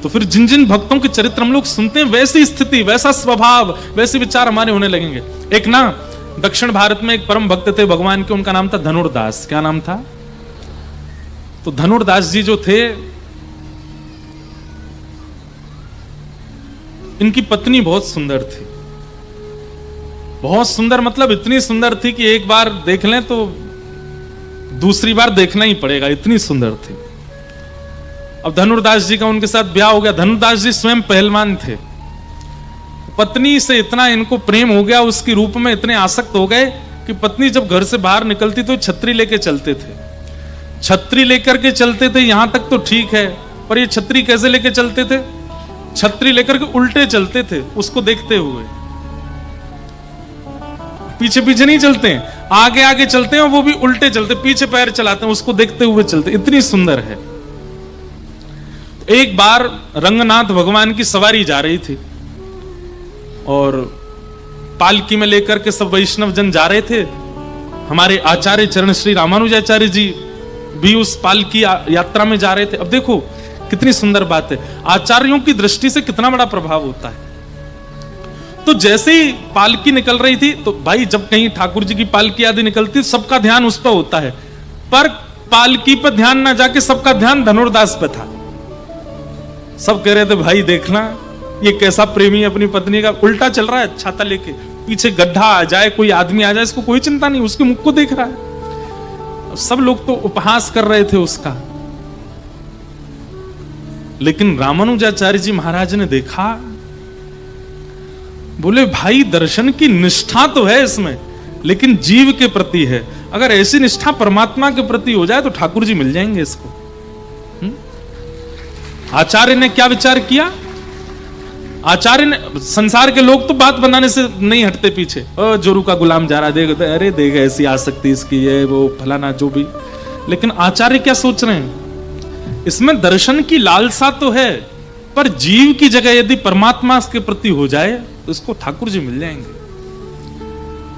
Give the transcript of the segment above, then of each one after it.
तो फिर जिन जिन भक्तों के चरित्र हम लोग सुनते हैं, वैसी स्थिति, वैसा स्वभाव, वैसे विचार हमारे होने लगेंगे। एक ना दक्षिण भारत में एक परम भक्त थे भगवान के, उनका नाम था धनुर्दास। क्या नाम था? तो धनुर्दास जी जो थे, इनकी पत्नी बहुत सुंदर थी। बहुत सुंदर मतलब इतनी सुंदर थी कि एक बार देख लें तो दूसरी बार देखना ही पड़ेगा, इतनी सुंदर थी। अब धनुर्दास जी का उनके साथ ब्याह हो गया। धनुर्दास जी स्वयं पहलवान थे। पत्नी से इतना इनको प्रेम हो गया, उसकी रूप में इतने आसक्त हो गए कि पत्नी जब घर से बाहर निकलती तो छतरी लेके चलते थे। छतरी लेकर के चलते थे, यहां तक तो ठीक है, पर ये छतरी कैसे लेके चलते थे? छतरी लेकर के उल्टे चलते थे, उसको देखते हुए। पीछे पीछे नहीं चलते हैं, आगे आगे चलते हैं, वो भी उल्टे चलते, पीछे पैर चलाते हैं, उसको देखते हुए चलते। इतनी सुंदर है। एक बार रंगनाथ भगवान की सवारी जा रही थी और पालकी में लेकर के सब वैष्णव जन जा रहे थे। हमारे आचार्य चरण श्री रामानुजाचार्य जी भी उस पालकी यात्रा में जा रहे थे। अब देखो कितनी सुंदर बात है, आचार्यों की दृष्टि से कितना बड़ा प्रभाव होता है। तो जैसे ही पालकी निकल रही थी, तो भाई जब कहीं ठाकुर जी की पालकी आदि निकलती, सबका ध्यान उस पर होता है, पर पालकी पर ध्यान ना जाके सबका ध्यान धनुर्दास पे था। सब कह रहे थे भाई देखना ये कैसा प्रेमी अपनी पत्नी का उल्टा चल रहा है, छाता लेके, पीछे गड्ढा आ जाए, कोई आदमी आ जाए, इसको कोई चिंता नहीं, उसके मुख को देख रहा है। सब लोग तो उपहास कर रहे थे उसका। लेकिन रामानुजाचार्य जी महाराज ने देखा, बोले भाई दर्शन की निष्ठा तो है इसमें, लेकिन जीव के प्रति है। अगर ऐसी निष्ठा परमात्मा के प्रति हो जाए तो ठाकुर जी मिल जाएंगे इसको। आचार्य ने क्या विचार किया? आचार्य ने, संसार के लोग तो बात बनाने से नहीं हटते पीछे, जोरू का गुलाम जा रहा, देख अरे देख ऐसी आसक्ति इसकी है, वो फलाना जो भी। लेकिन आचार्य क्या सोच रहे हैं? इसमें दर्शन की लालसा तो है, पर जीव की जगह यदि परमात्मा के प्रति हो जाए तो इसको ठाकुर जी मिल जाएंगे।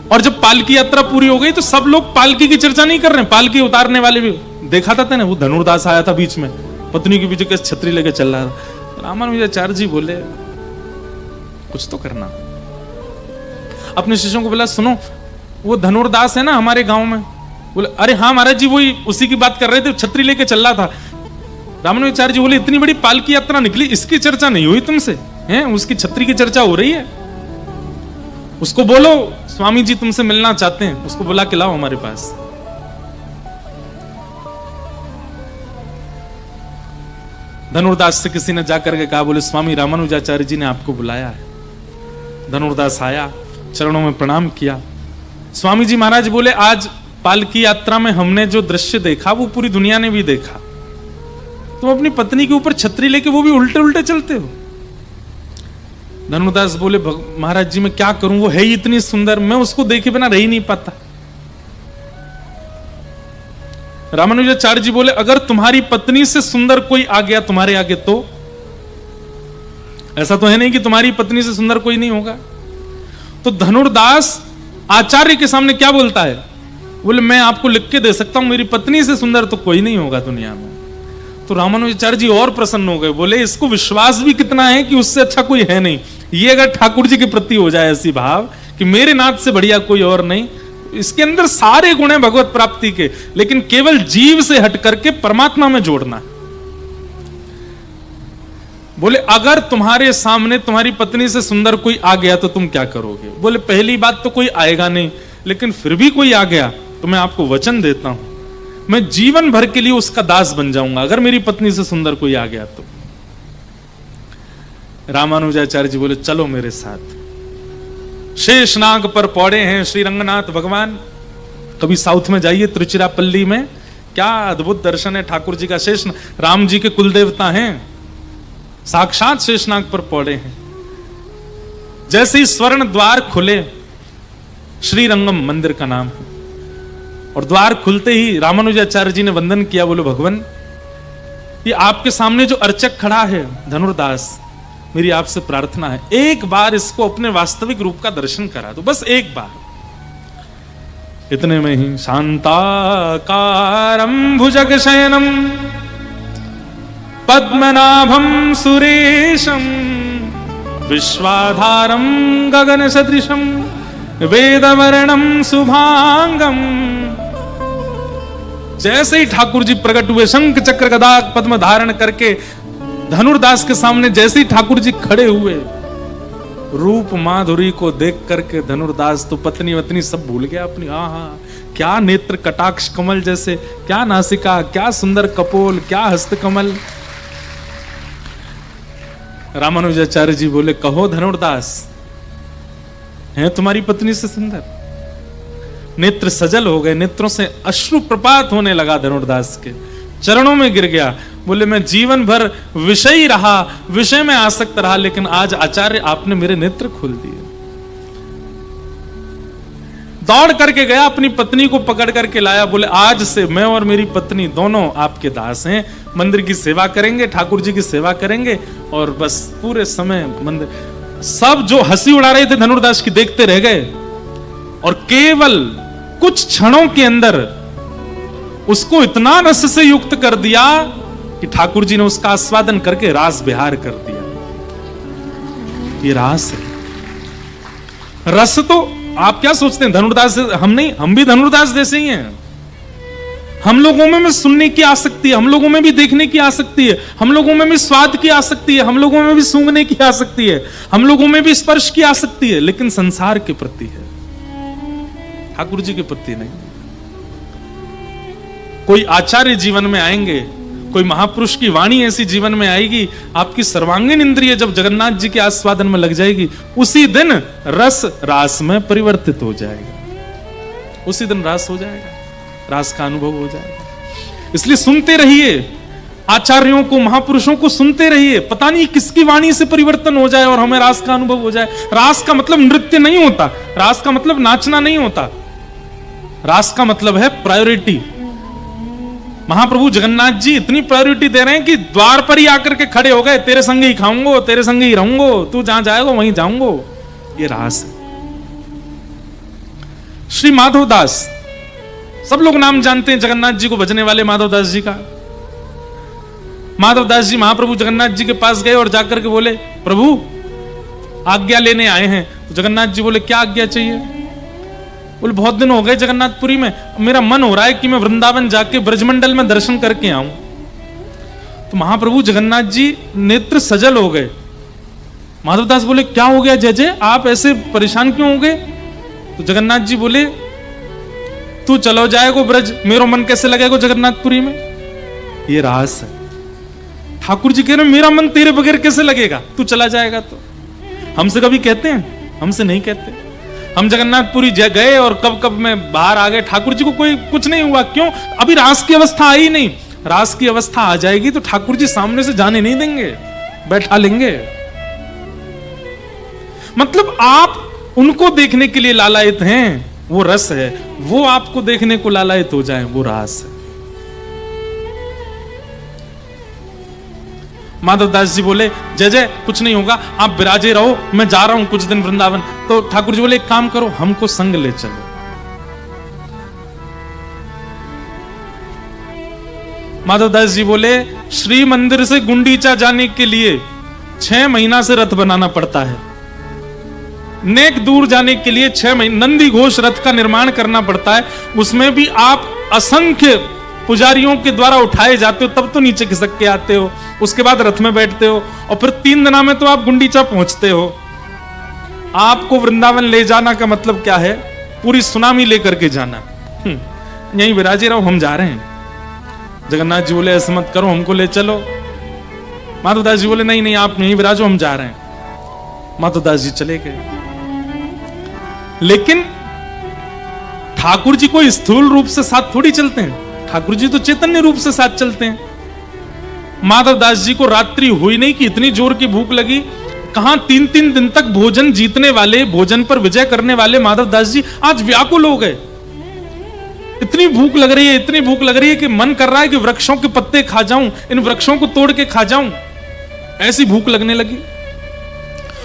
और जब पालकी यात्रा पूरी हो गई तो सब लोग पालकी की चर्चा नहीं कर रहे, पालकी उतारने वाले भी देखा था ना, वो धनुर्दास आया था बीच में, पत्नी के पीछे कैसे छतरी लेके चल रहा था। रामानुजाचार्य जी बोले कुछ तो करना। अपने शिष्यों को बोला सुनो, वो धनुर्दास है ना हमारे गांव में। बोले अरे हाँ महाराज जी, वही उसी की बात कर रहे थे, छतरी लेके चल रहा था। रामानुजाचार्य जी बोले इतनी बड़ी पालकी यात्रा निकली, इसकी चर्चा नहीं हुई तुमसे? हैं, उसकी छतरी की चर्चा हो रही है। उसको बोलो स्वामी जी तुमसे मिलना चाहते हैं, उसको बुला के लाओ हमारे पास। धनुर्दास से किसी ने जाकर के कहा, बोले स्वामी रामानुजाचार्य जी ने आपको बुलाया है। धनुर्दास आया, चरणों में प्रणाम किया। स्वामी जी महाराज बोले आज पालकी यात्रा में हमने जो दृश्य देखा वो पूरी दुनिया ने भी देखा। तुम अपनी पत्नी के ऊपर छतरी लेके वो भी उल्टे उल्टे चलते हो। धनुर्दास बोले महाराज जी मैं क्या करूं, वो है ही इतनी सुंदर, मैं उसको देखे बिना रह ही नहीं पाता। रामानुजाचार्य जी बोले अगर तुम्हारी पत्नी से सुंदर कोई आ गया तुम्हारे आगे तो? ऐसा तो है नहीं कि तुम्हारी पत्नी से सुंदर कोई नहीं होगा। तो धनुर्दास आचार्य के सामने क्या बोलता है? बोले मैं आपको लिख के दे सकता हूं, मेरी पत्नी से सुंदर तो कोई नहीं होगा दुनिया में। तो रामानुजाचार्य जी और प्रसन्न हो गए, बोले इसको विश्वास भी कितना है कि उससे अच्छा कोई है नहीं। ये अगर ठाकुर जी के प्रति हो जाए ऐसी भाव कि मेरे नाथ से बढ़िया कोई और नहीं, इसके अंदर सारे गुण हैं भगवत प्राप्ति के, लेकिन केवल जीव से हट करके परमात्मा में जोड़ना। बोले अगर तुम्हारे सामने तुम्हारी पत्नी से सुंदर कोई आ गया तो तुम क्या करोगे? बोले पहली बात तो कोई आएगा नहीं, लेकिन फिर भी कोई आ गया तो मैं आपको वचन देता हूं, मैं जीवन भर के लिए उसका दास बन जाऊंगा अगर मेरी पत्नी से सुंदर कोई आ गया तो। रामानुजाचार्य जी बोले चलो मेरे साथ। शेषनाग पर पौड़े हैं श्री रंगनाथ भगवान। कभी साउथ में जाइए, तिरुचिरापल्ली में क्या अद्भुत दर्शन है ठाकुर जी का। शेष राम जी के कुल देवता हैं, साक्षात शेषनाग पर पौड़े हैं। जैसे ही स्वर्ण द्वार खुले, श्री रंगम मंदिर का नाम है, और द्वार खुलते ही रामानुजाचार्य जी ने वंदन किया। बोले भगवान ये आपके सामने जो अर्चक खड़ा है धनुर्दास, मेरी आपसे प्रार्थना है एक बार इसको अपने वास्तविक रूप का दर्शन करा दो, बस एक बार। इतने में ही शांताकारं भुजगशयनं पद्मनाभं सुरेशं विश्वाधारं गगन सदृशं वेदवर्णं शुभांगम। जैसे ही ठाकुर जी प्रकट हुए, शंख चक्र गदा पद्म धारण करके धनुर्दास के सामने जैसे ही ठाकुर जी खड़े हुए, रूप माधुरी को देख करके धनुर्दास तो पत्नी वत्नी सब भूल गया अपनी। क्या नेत्र कटाक्ष कमल जैसे, क्या नासिका, क्या सुंदर कपोल, क्या हस्त कमल। रामानुजाचार्य जी बोले, कहो धनुर्दास, है तुम्हारी पत्नी से सुंदर? नेत्र सजल हो गए, नेत्रों से अश्रु प्रपात होने लगा। धनुर्दास के चरणों में गिर गया। बोले, मैं जीवन भर विषयी रहा, विषय में आसक्त रहा, लेकिन आज आचार्य आपने मेरे नेत्र खोल दिए। दौड़ करके गया, अपनी पत्नी को पकड़ करके लाया। बोले, आज से मैं और मेरी पत्नी दोनों आपके दास हैं, मंदिर की सेवा करेंगे, ठाकुर जी की सेवा करेंगे, और बस पूरे समय मंदिर। सब जो हंसी उड़ा रहे थे धनुर्दास की देखते रह गए, और केवल कुछ क्षणों के अंदर उसको इतना रस से युक्त कर दिया कि ठाकुर जी ने उसका आस्वादन करके रास बिहार कर दिया। ये रास है। रस तो आप क्या सोचते हैं धनुर्दास हम नहीं, हम भी धनुर्दास जैसे ही हैं। हम लोगों में भी सुनने की आसक्ति है, हम लोगों में भी देखने की आसक्ति है, हम लोगों में भी स्वाद की आसक्ति है, हम लोगों में भी सूंघने की आसक्ति है, हम लोगों में भी स्पर्श की आसक्ति है, लेकिन संसार के प्रति है, ठाकुर जी के प्रति नहीं। कोई आचार्य जीवन में आएंगे, कोई महापुरुष की वाणी ऐसी जीवन में आएगी, आपकी सर्वांगीण इंद्रिय जब जगन्नाथ जी के आस्वादन में लग जाएगी, उसी दिन रस रास में परिवर्तित हो जाएगा। उसी दिन रास हो जाएगा, रास का अनुभव हो जाएगा। इसलिए सुनते रहिए आचार्यों को, महापुरुषों को सुनते रहिए। पता नहीं किसकी वाणी से परिवर्तन हो जाए और हमें रास का अनुभव हो जाए। रास का मतलब नृत्य नहीं होता, रास का मतलब नाचना नहीं होता, रास का मतलब है प्रायोरिटी। महाप्रभु जगन्नाथ जी इतनी प्रायोरिटी दे रहे हैं कि द्वार पर ही आकर के खड़े हो गए, तेरे संग ही खाऊंगो, तेरे संग ही रहूंगो, तू जहां जाएगा वहीं जाऊंगो। ये रास है। श्री माधवदास, सब लोग नाम जानते हैं जगन्नाथ जी को भजने वाले माधवदास जी का। माधवदास जी महाप्रभु जगन्नाथ जी के पास गए और जाकर के बोले, प्रभु आज्ञा लेने आए हैं। तो जगन्नाथ जी बोले, क्या आज्ञा चाहिए? बोले, बहुत दिन हो गए जगन्नाथपुरी में, मेरा मन हो रहा है कि मैं वृंदावन जाके ब्रजमंडल में दर्शन करके आऊं। तो महाप्रभु जगन्नाथ जी नेत्र सजल हो गए। माधवदास बोले, क्या हो गया जय जय, आप ऐसे परेशान क्यों हो गए? तो जगन्नाथ जी बोले, तू चलो जाएगो ब्रज, मेरो मन कैसे लगेगा जगन्नाथपुरी में? ये रास है। ठाकुर जी कह रहे मेरा मन तेरे बगैर कैसे लगेगा, तू चला जाएगा तो। हमसे कभी कहते हैं? हमसे नहीं कहते। हम जगन्नाथपुरी गए और कब कब में बाहर आ गए, ठाकुर जी को कोई कुछ नहीं हुआ। क्यों? अभी रास की अवस्था आई नहीं। रास की अवस्था आ जाएगी तो ठाकुर जी सामने से जाने नहीं देंगे, बैठा लेंगे। मतलब आप उनको देखने के लिए लालायित हैं, वो रस है। वो आपको देखने को लालायित हो जाए, वो रास है। माधवदास जी बोले, जय जय कुछ नहीं होगा, आप विराजे रहो, मैं जा रहा हूं कुछ दिन वृंदावन। तो ठाकुर जी बोले, एक काम करो, हमको संग ले चलो। माधवदास जी बोले, श्री मंदिर से गुंडीचा जाने के लिए 6 महीना से रथ बनाना पड़ता है। नेक दूर जाने के लिए 6 महीने नंदी घोष रथ का निर्माण करना पड़ता है। उसमें भी आप असंख्य पुजारियों के द्वारा उठाए जाते हो, तब तो नीचे खिसक के आते हो। उसके बाद रथ में बैठते हो और फिर 3 दिना में तो आप गुंडीचा पहुंचते हो। आपको वृंदावन ले जाना का मतलब क्या है? पूरी सुनामी लेकर के जाना। यहीं विराजे रहो, हम जा रहे हैं। जगन्नाथ जी बोले, ऐसा मत करो, हमको ले चलो। माधवदास जी बोले, नहीं नहीं आप यहीं विराजो, हम जा रहे हैं। माधवदास जी चले गए। लेकिन ठाकुर जी कोई स्थूल रूप से साथ थोड़ी चलते हैं, ठाकुर जी तो चैतन्य रूप से साथ चलते हैं। माधवदास जी को रात्रि हुई नहीं कि इतनी जोर की भूख लगी। कहां 3-3 दिन तक भोजन जीतने वाले, भोजन पर विजय करने वाले माधवदास जी आज व्याकुल हो गए। इतनी भूख लग रही है, इतनी भूख लग रही है कि मन कर रहा है कि वृक्षों के पत्ते खा जाऊं, इन वृक्षों को तोड़ के खा जाऊं, ऐसी भूख लगने लगी।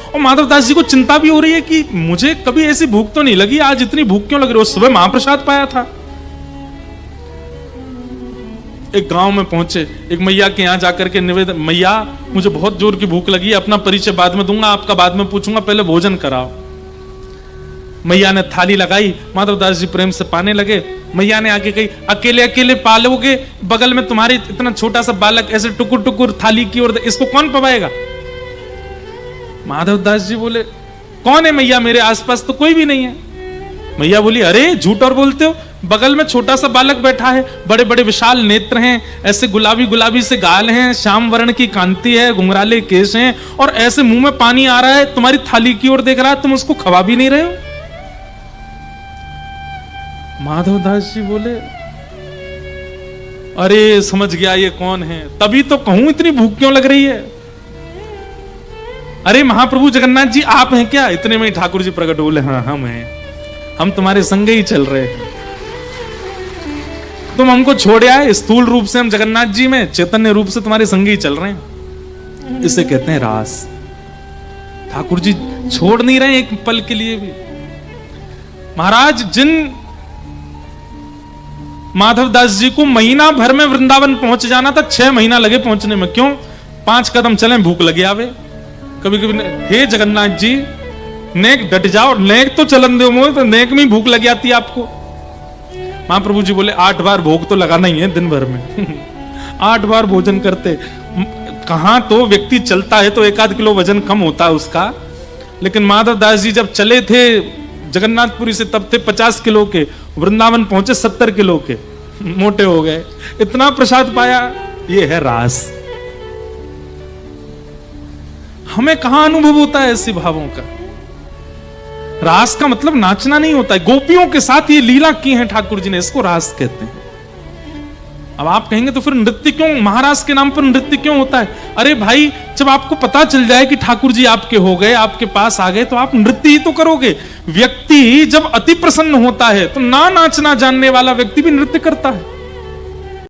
और माधवदास जी को चिंता भी हो रही है कि मुझे कभी ऐसी भूख तो नहीं लगी, आज इतनी भूख क्यों लग रही है? सुबह महाप्रसाद पाया था। एक गांव में पहुंचे, एक मैया के यहाँ जाकर के निवेदन, मैया मुझे बहुत जोर की भूख लगी है, अपना परिचय बाद में दूंगा, आपका बाद में पूछूंगा, पहले भोजन कराओ। मैया ने थाली लगाई, माधवदास जी प्रेम से पाने लगे। मैया ने आके कही, अकेले अकेले पालोगे, बगल में तुम्हारे इतना छोटा सा बालक ऐसे टुकुर टुकुर थाली की ओर, इसको कौन पवाएगा? माधवदास जी बोले, कौन है मैया, मेरे आसपास तो कोई भी नहीं है। मैया बोली, अरे झूठ और बोलते हो, बगल में छोटा सा बालक बैठा है, बड़े बड़े विशाल नेत्र हैं, ऐसे गुलाबी गुलाबी से गाल हैं, श्याम वर्ण की कांति है, घुंघराले केश हैं, और ऐसे मुंह में पानी आ रहा है, तुम्हारी थाली की ओर देख रहा है, तुम उसको खवा भी नहीं रहे हो। माधवदास जी बोले, अरे समझ गया ये कौन है, तभी तो कहूं इतनी भूख क्यों लग रही है। अरे महाप्रभु जगन्नाथ जी आप हैं क्या? इतने में ठाकुर जी प्रकट बोले, हाँ हम हैं, हम तुम्हारे संग ही चल रहे हैं, तुम हमको छोड़ आए, स्थूल रूप से हम जगन्नाथ जी में, चैतन्य रूप से तुम्हारे संग ही चल रहे हैं। इसे कहते हैं रास। ठाकुर जी छोड़ नहीं रहे एक पल के लिए भी। महाराज जिन माधवदास जी को महीना भर में वृंदावन पहुंच जाना था, 6 महीना लगे पहुंचने में। क्यों? 5 कदम चले भूख लगे आवे। कभी कभी हे जगन्नाथ जी नेक डट जाओ, नेक तो चलन दो मोह, तो नेक में भूख लग जाती है आपको। महाप्रभु जी बोले 8 बार भोग तो लगाना ही है दिन भर में 8 बार भोजन करते। कहां तो व्यक्ति चलता है तो 1-8 किलो वजन कम होता है उसका, लेकिन माधवदास जी जब चले थे जगन्नाथपुरी से तब थे 50 किलो के, वृंदावन पहुंचे 70 किलो के, मोटे हो गए, इतना प्रसाद पाया। ये है रास। हमें कहां अनुभव होता है ऐसे भावों का? रास का मतलब नाचना नहीं होता है। गोपियों के साथ ये लीला की है ठाकुर जी ने, इसको रास कहते हैं। अब आप कहेंगे तो फिर नृत्य क्यों, महाराज के नाम पर नृत्य क्यों होता है? अरे भाई जब आपको पता चल जाए कि ठाकुर जी आपके हो गए, आपके पास आ गए, तो आप नृत्य ही तो करोगे। व्यक्ति जब अति प्रसन्न होता है तो ना नाचना जानने वाला व्यक्ति भी नृत्य करता है।